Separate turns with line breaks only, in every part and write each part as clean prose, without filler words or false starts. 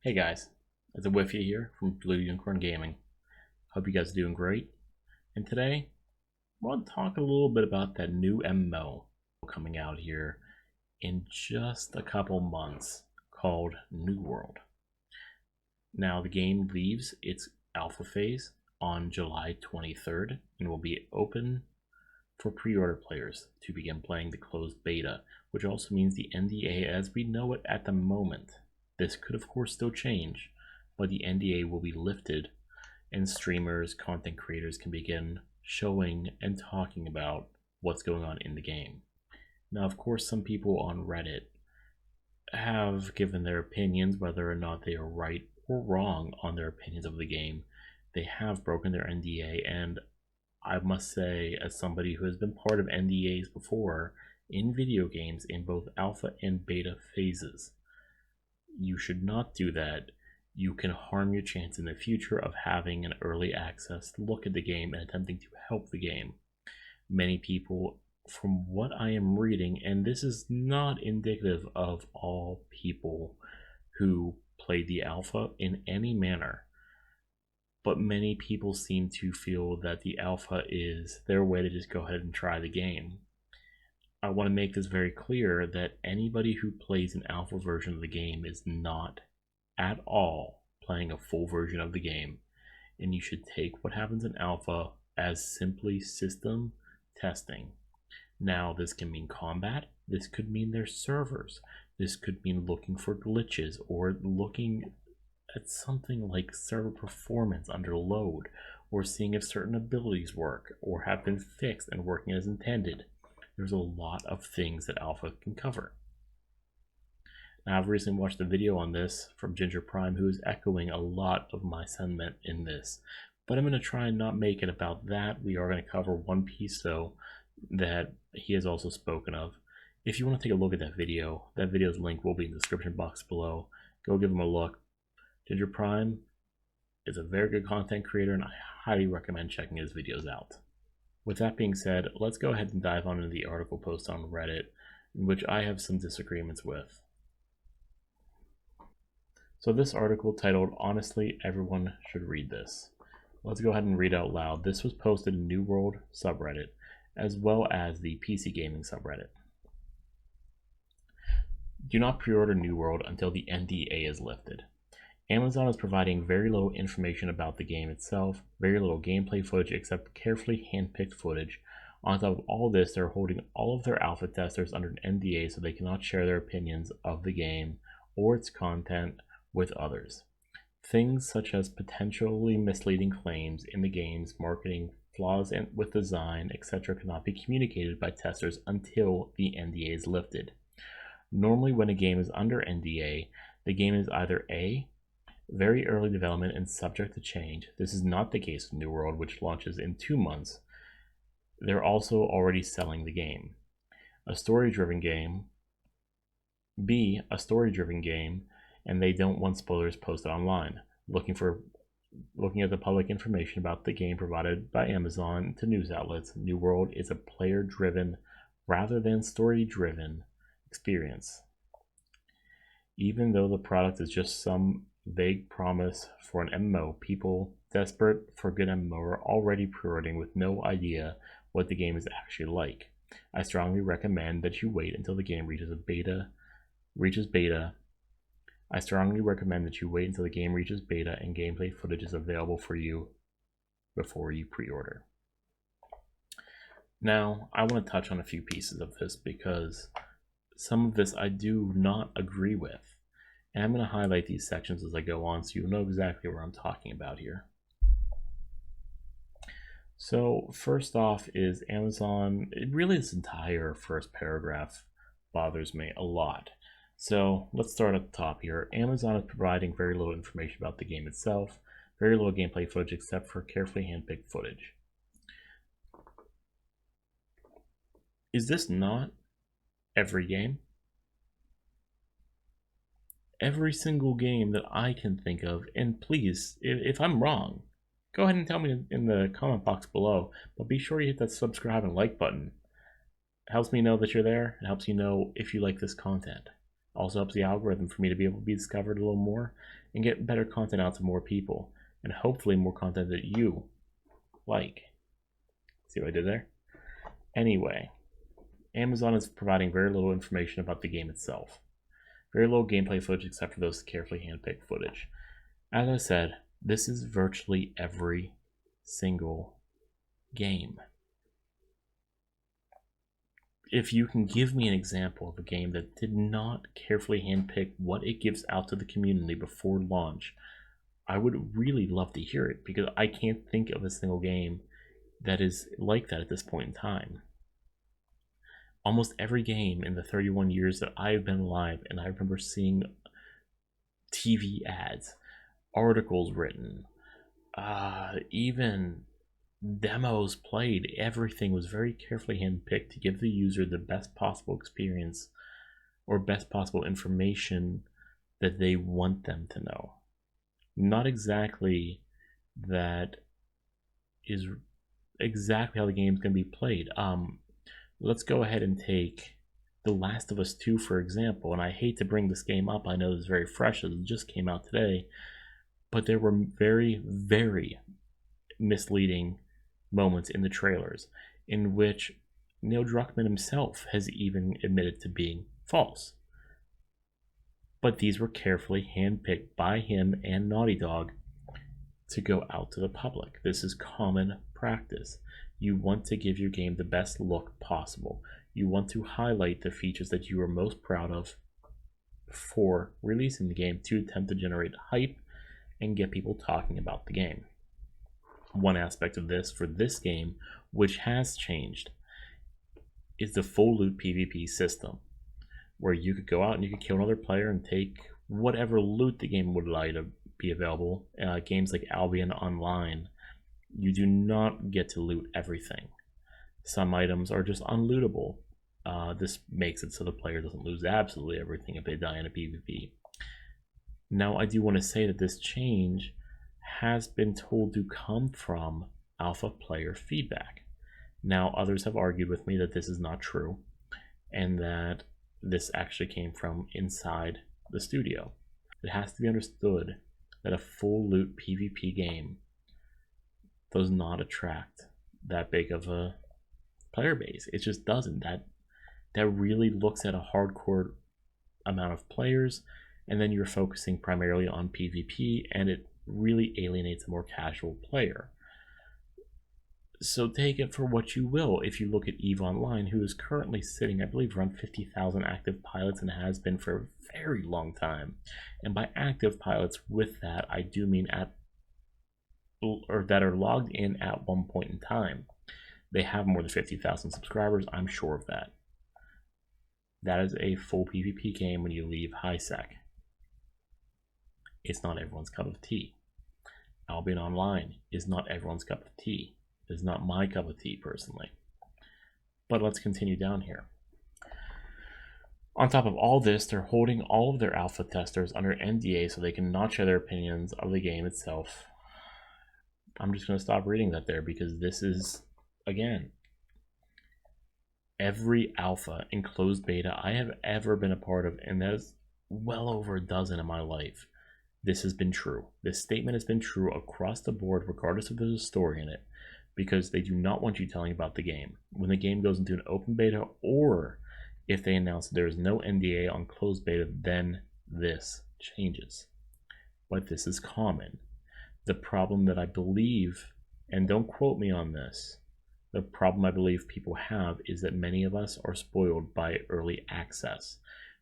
Hey guys, it's a Whiffy here from Blue Unicorn Gaming. Hope you guys are doing great. And today, I want to talk a little bit about that new MMO coming out here in just a couple months called New World. Now, the game leaves its alpha phase on July 23rd and will be open for pre-order players to begin playing the closed beta, which also means the NDA as we know it at the moment. This could of course still change, but the NDA will be lifted and streamers, content creators can begin showing and talking about what's going on in the game. Now, of course, some people on Reddit have given their opinions, whether or not they are right or wrong on their opinions of the game. They have broken their NDA, and I must say, as somebody who has been part of NDAs before in video games in both alpha and beta phases, you should not do that. You can harm your chance in the future of having an early access look at the game and attempting to help the game. Many people, from what I am reading, and this is not indicative of all people who played the alpha in any manner, but many people seem to feel that the alpha is their way to just go ahead and try the game. I want to make this very clear that anybody who plays an alpha version of the game is not at all playing a full version of the game, and you should take what happens in alpha as simply system testing. Now, this can mean combat, this could mean their servers, this could mean looking for glitches or looking at something like server performance under load, or seeing if certain abilities work or have been fixed and working as intended. There's a lot of things that alpha can cover. Now, I've recently watched a video on this from Ginger Prime, who is echoing a lot of my sentiment in this, but I'm going to try and not make it about that. We are going to cover one piece though that he has also spoken of. If you want to take a look at that video's link will be in the description box below. Go give him a look. Ginger Prime is a very good content creator, and I highly recommend checking his videos out. With that being said, let's go ahead and dive on into the article post on Reddit, in which I have some disagreements with. So this article titled, "Honestly, Everyone Should Read This." Let's go ahead and read out loud. This was posted in New World subreddit, as well as the PC Gaming subreddit. Do not pre-order New World until the NDA is lifted. Amazon is providing very little information about the game itself, very little gameplay footage except carefully handpicked footage. On top of all this, they're holding all of their alpha testers under an NDA so they cannot share their opinions of the game or its content with others. Things such as potentially misleading claims in the game's marketing, flaws with design, etc. cannot be communicated by testers until the NDA is lifted. Normally, when a game is under NDA, the game is either A, very early development and subject to change. This is not the case with New World, which launches in 2 months. They're also already selling the game. A story-driven game. B, a story-driven game, and they don't want spoilers posted online. Looking at the public information about the game provided by Amazon to news outlets, New World is a player-driven rather than story-driven experience. Even though the product is just some vague promise for an MMO, people desperate for good MMO are already pre-ordering with no idea what the game is actually like. I strongly recommend that you wait until the game reaches beta. I strongly recommend that you wait until the game reaches beta and gameplay footage is available for you before you pre-order. Now, I want to touch on a few pieces of this because some of this I do not agree with. And I'm going to highlight these sections as I go on so you'll know exactly what I'm talking about here. So first off is Amazon. Really, this entire first paragraph bothers me a lot. So let's start at the top here. Amazon is providing very little information about the game itself, very little gameplay footage except for carefully handpicked footage. Is this not every game? Every single game that I can think of, and please, if I'm wrong, go ahead and tell me in the comment box below, but be sure you hit that subscribe and like button. It helps me know that you're there. It helps you know if you like this content. Also helps the algorithm for me to be able to be discovered a little more and get better content out to more people, and hopefully more content that you like. See what I did there? Anyway, Amazon is providing very little information about the game itself. Very little gameplay footage except for those carefully handpicked footage. As I said, this is virtually every single game. If you can give me an example of a game that did not carefully handpick what it gives out to the community before launch, I would really love to hear it, because I can't think of a single game that is like that at this point in time. Almost every game in the 31 years that I've been alive, and I remember seeing TV ads, articles written, even demos played, everything was very carefully handpicked to give the user the best possible experience or best possible information that they want them to know. Not exactly that is exactly how the game's going to be played. Let's go ahead and take The Last of Us 2, for example. And I hate to bring this game up. I know it's very fresh, as it just came out today. But there were very, very misleading moments in the trailers in which Neil Druckmann himself has even admitted to being false. But these were carefully handpicked by him and Naughty Dog to go out to the public. This is common practice. You want to give your game the best look possible. You want to highlight the features that you are most proud of before releasing the game to attempt to generate hype and get people talking about the game. One aspect of this for this game, which has changed, is the full loot PvP system, where you could go out and you could kill another player and take whatever loot the game would allow you to be available. Games like Albion Online, you do not get to loot everything. Some items are just unlootable. This makes it so the player doesn't lose absolutely everything if they die in a PvP. Now, I do want to say that this change has been told to come from alpha player feedback. Now, others have argued with me that this is not true and that this actually came from inside the studio. It has to be understood that a full loot PvP game does not attract that big of a player base. It just doesn't. That really looks at a hardcore amount of players, and then you're focusing primarily on PvP, and it really alienates a more casual player. So take it for what you will. If you look at EVE Online, who is currently sitting, I believe, around 50,000 active pilots and has been for a very long time. And by active pilots, with that, I do mean that are logged in at one point in time. They have more than 50,000 subscribers, I'm sure of that. That is a full PvP game when you leave HiSec. It's not everyone's cup of tea. Albion Online is not everyone's cup of tea. It is not my cup of tea, personally. But let's continue down here. On top of all this, they're holding all of their alpha testers under NDA so they can not share their opinions of the game itself. I'm just going to stop reading that there, because this is, again, every alpha and closed beta I have ever been a part of, and that is well over a dozen in my life. This has been true. This statement has been true across the board, regardless if there's a story in it, because they do not want you telling about the game. When the game goes into an open beta, or if they announce that there is no NDA on closed beta, then this changes. But this is common. The problem that I believe, and don't quote me on this, the problem I believe people have is that many of us are spoiled by early access,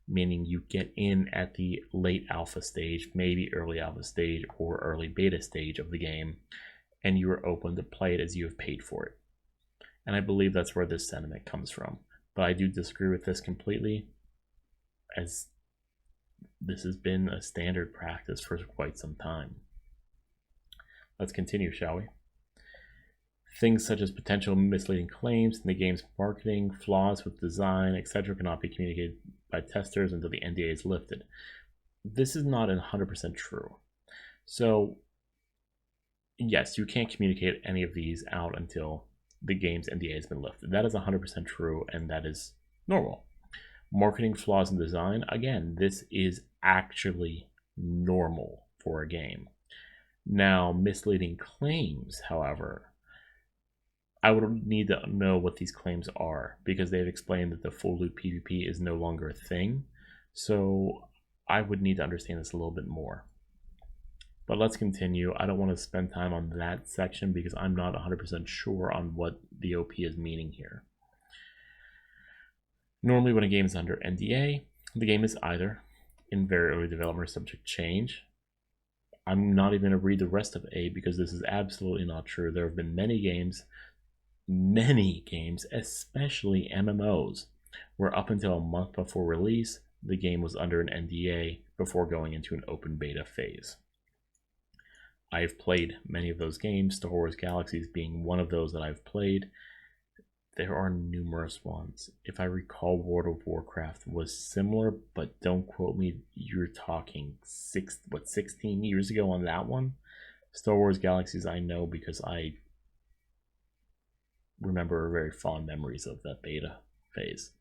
meaning you get in at the late alpha stage, maybe early alpha stage or early beta stage of the game, and you are open to play it as you have paid for it. And I believe that's where this sentiment comes from. But I do disagree with this completely, as this has been a standard practice for quite some time. Let's continue, shall we? Things such as potential misleading claims in the game's marketing, flaws with design, etc. cannot be communicated by testers until the NDA is lifted. This is not 100% true. So, yes, you can't communicate any of these out until the game's NDA has been lifted. That is 100% true, and that is normal. Marketing flaws in design, again, this is actually normal for a game. Now, misleading claims, however, I would need to know what these claims are because they've explained that the full loop PvP is no longer a thing. So I would need to understand this a little bit more. But let's continue. I don't want to spend time on that section because I'm not 100% sure on what the OP is meaning here. Normally when a game is under NDA, the game is either in very early development or subject to change. I'm not even going to read the rest of A because this is absolutely not true. There have been many games, especially MMOs, where up until a month before release, the game was under an NDA before going into an open beta phase. I've played many of those games, Star Wars Galaxies being one of those that I've played. There are numerous ones. If I recall, World of Warcraft was similar, but don't quote me, you're talking 16 years ago on that one? Star Wars Galaxies I know because I remember very fond memories of that beta phase.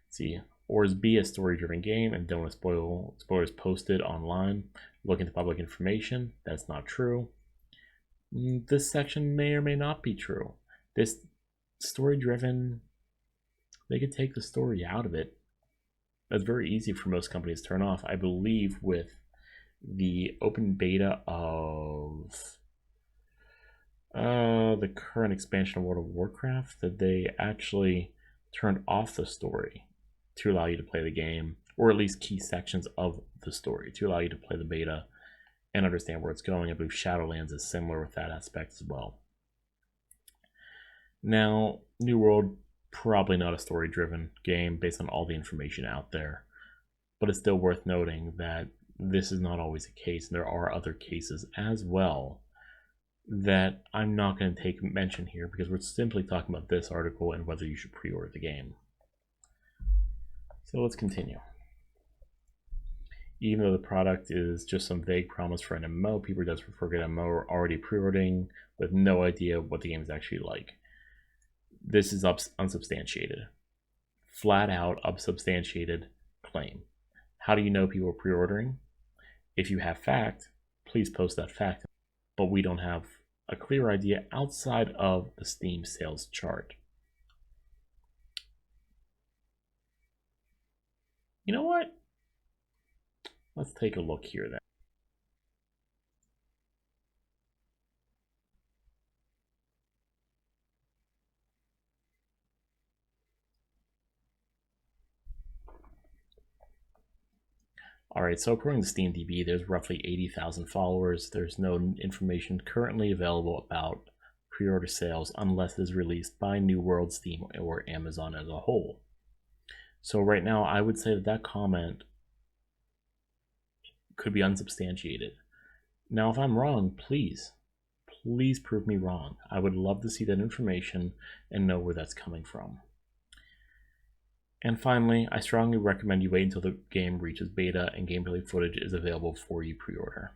Let's see, or is B a story-driven game and don't want to spoilers posted online? Look into public information. That's not true. This section may or may not be true. This story-driven, they could take the story out of it. That's very easy for most companies to turn off. I believe with the open beta of the current expansion of World of Warcraft, that they actually turned off the story to allow you to play the game, or at least key sections of the story to allow you to play the beta and understand where it's going. I believe Shadowlands is similar with that aspect as well. Now, New World, probably not a story-driven game based on all the information out there, but it's still worth noting that this is not always the case, and there are other cases as well that I'm not going to take mention here because we're simply talking about this article and whether you should pre-order the game. So let's continue. Even though the product is just some vague promise for an MMO, people that forget MMO are already pre-ordering with no idea what the game is actually like. This is unsubstantiated. Flat out unsubstantiated claim. How do you know people are pre-ordering? If you have fact, please post that fact. But we don't have a clear idea outside of the Steam sales chart. You know what? Let's take a look here then. Alright, so according to SteamDB, there's roughly 80,000 followers. There's no information currently available about pre-order sales unless it is released by New World, Steam, or Amazon as a whole. So right now, I would say that that comment could be unsubstantiated. Now, if I'm wrong, please prove me wrong. I would love to see that information and know where that's coming from. And finally, I strongly recommend you wait until the game reaches beta and gameplay footage is available for you pre-order.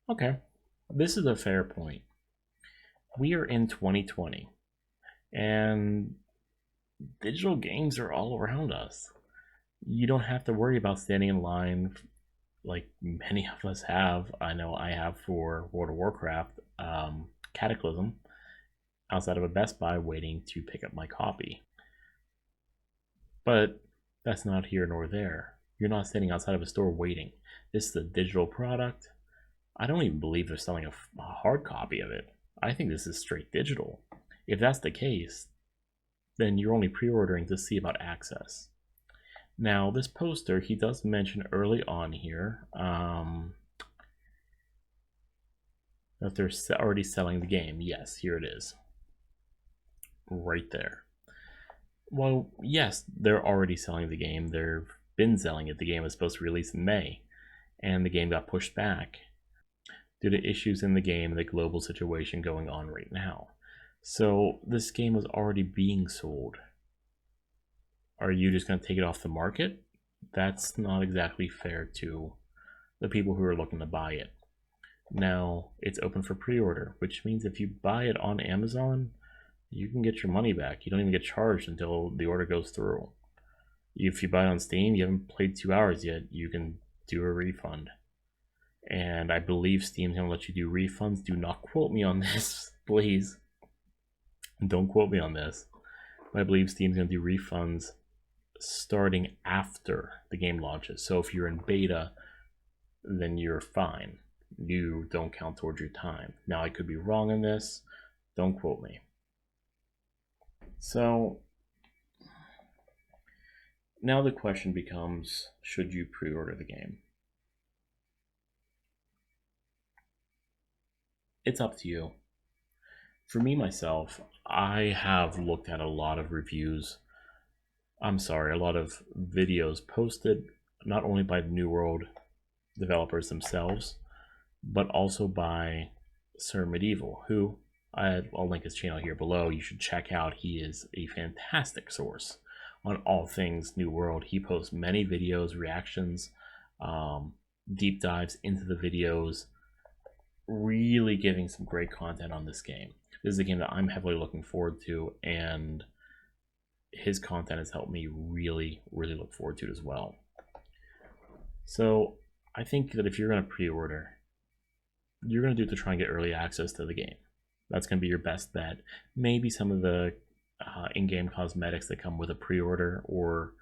Okay, this is a fair point. We are in 2020, and digital games are all around us. You don't have to worry about standing in line like many of us have. I know I have for World of Warcraft Cataclysm outside of a Best Buy waiting to pick up my copy. But that's not here nor there. You're not standing outside of a store waiting. This is a digital product. I don't even believe they're selling a hard copy of it. I think this is straight digital. If that's the case, then you're only pre-ordering to see about access. Now, this poster, he does mention early on here that they're already selling the game. Yes, here it is. Right there. Well, yes, they're already selling the game. They've been selling it. The game was supposed to release in May, and the game got pushed back due to issues in the game and the global situation going on right now. So this game was already being sold. Are you just going to take it off the market? That's not exactly fair to the people who are looking to buy it. Now, it's open for pre-order, which means if you buy it on Amazon, you can get your money back. You don't even get charged until the order goes through. If you buy on Steam, you haven't played 2 hours yet, you can do a refund. And I believe Steam's gonna let you do refunds. Do not quote me on this, please. Don't quote me on this. But I believe Steam's gonna do refunds starting after the game launches. So if you're in beta, then you're fine. You don't count towards your time. Now I could be wrong on this. Don't quote me. So now the question becomes, should you pre-order the game? It's up to you. For me, myself, I have looked at a lot of reviews. A lot of videos posted not only by the New World developers themselves, but also by Sir Medieval, who I'll link his channel here below. You should check out. He is a fantastic source on all things New World. He posts many videos, reactions, deep dives into the videos, really giving some great content on this game. This is a game that I'm heavily looking forward to, and his content has helped me really look forward to it as well. So I think that if you're going to pre-order, you're going to do it to try and get early access to the game. That's going to be your best bet. Maybe some of the in-game cosmetics that come with a pre-order, or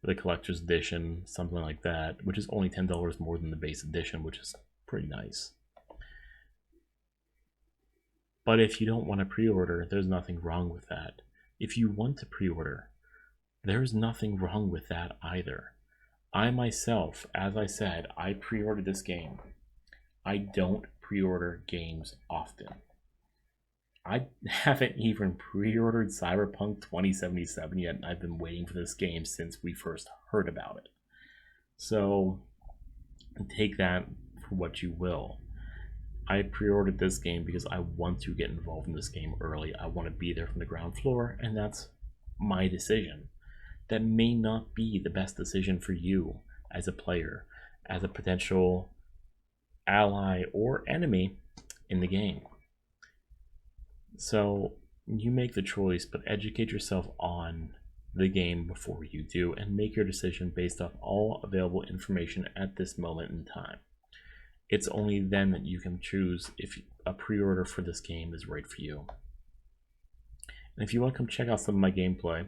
the collector's edition, something like that, which is only $10 more than the base edition, which is pretty nice. But if you don't want to pre-order, there's nothing wrong with that. If you want to pre-order, there's nothing wrong with that either. I myself, as I said, I pre-ordered this game. I don't pre-order games often. I haven't even pre-ordered Cyberpunk 2077 yet, and I've been waiting for this game since we first heard about it. So take that for what you will. I pre-ordered this game because I want to get involved in this game early. I want to be there from the ground floor, and that's my decision. That may not be the best decision for you as a player, as a potential ally or enemy in the game. So you make the choice, but educate yourself on the game before you do, and make your decision based off all available information at this moment in time. It's only then that you can choose if a pre-order for this game is right for you. And if you want to come check out some of my gameplay,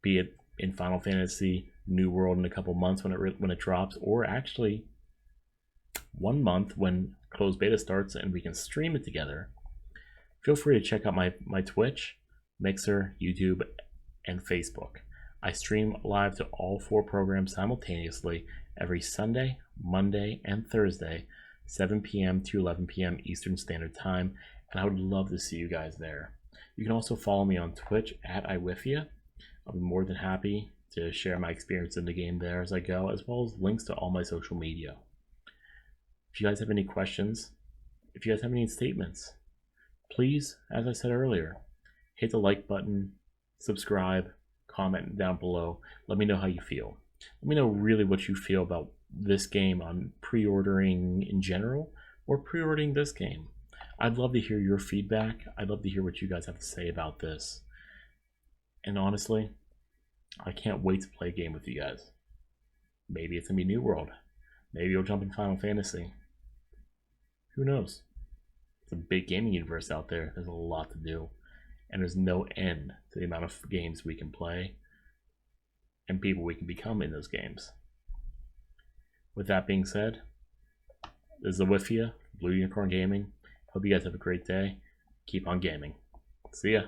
be it in Final Fantasy New World in a couple months when it drops, or actually 1 month when closed beta starts and we can stream it together, feel free to check out my Twitch, Mixer, YouTube, and Facebook. I stream live to all 4 programs simultaneously every Sunday, Monday, and Thursday, 7 p.m. to 11 p.m. Eastern Standard Time, and I would love to see you guys there. You can also follow me on Twitch at iWifia. I'll be more than happy to share my experience in the game there as I go, as well as links to all my social media. If you guys have any questions, if you guys have any statements, please, as I said earlier, hit the like button, subscribe, comment down below. Let me know how you feel. Let me know really what you feel about this game, on pre-ordering in general, or pre-ordering this game. I'd love to hear your feedback. I'd love to hear what you guys have to say about this. And honestly, I can't wait to play a game with you guys. Maybe it's gonna be New World. Maybe you'll jump in Final Fantasy. Who knows? It's a big gaming universe out there. There's a lot to do. And there's no end to the amount of games we can play and people we can become in those games. With that being said, this is iWifia, Blue Unicorn Gaming. Hope you guys have a great day. Keep on gaming. See ya.